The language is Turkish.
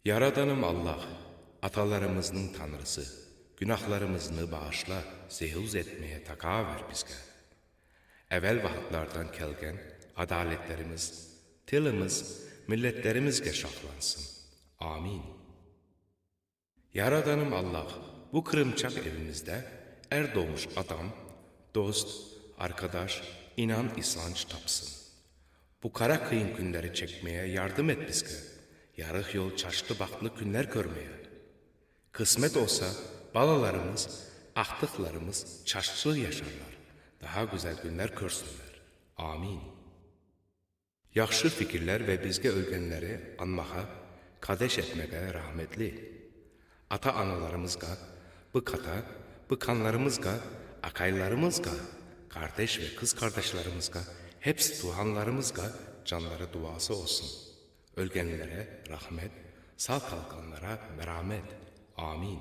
Yaradanım Allah, atalarımızın tanrısı, günahlarımızını bağışla, zehuz etmeye taka ver bizge. Evvel vaxtlardan kelgen adaletlerimiz, tilimiz, milletlerimizge şahlansın. Amin. Yaradanım Allah, bu kırımçak evimizde er doğmuş adam, dost, arkadaş, inan islanç tapsın. Bu kara kıyın günleri çekmeye yardım et bizge. Yarıq yol çaşlı baxtlı günler görmeye. Kısmet olsa balalarımız, ahtıqlarımız çaşçıl yaşarlar. Daha güzel günler görsünler. Amin. Yaxşı fikirlər və bizgə ölgənləri anmağa, qadeş etməyə rahmetli. Ata-analarımızga, bu kata, bu kanlarımızga, akaylarımızga, kardeş ve kız kardeşlerimizga, hepsi tuhanlarımızga canları duası olsun. Ölgenlere rahmet, sağ kalkanlara merhamet. Amin.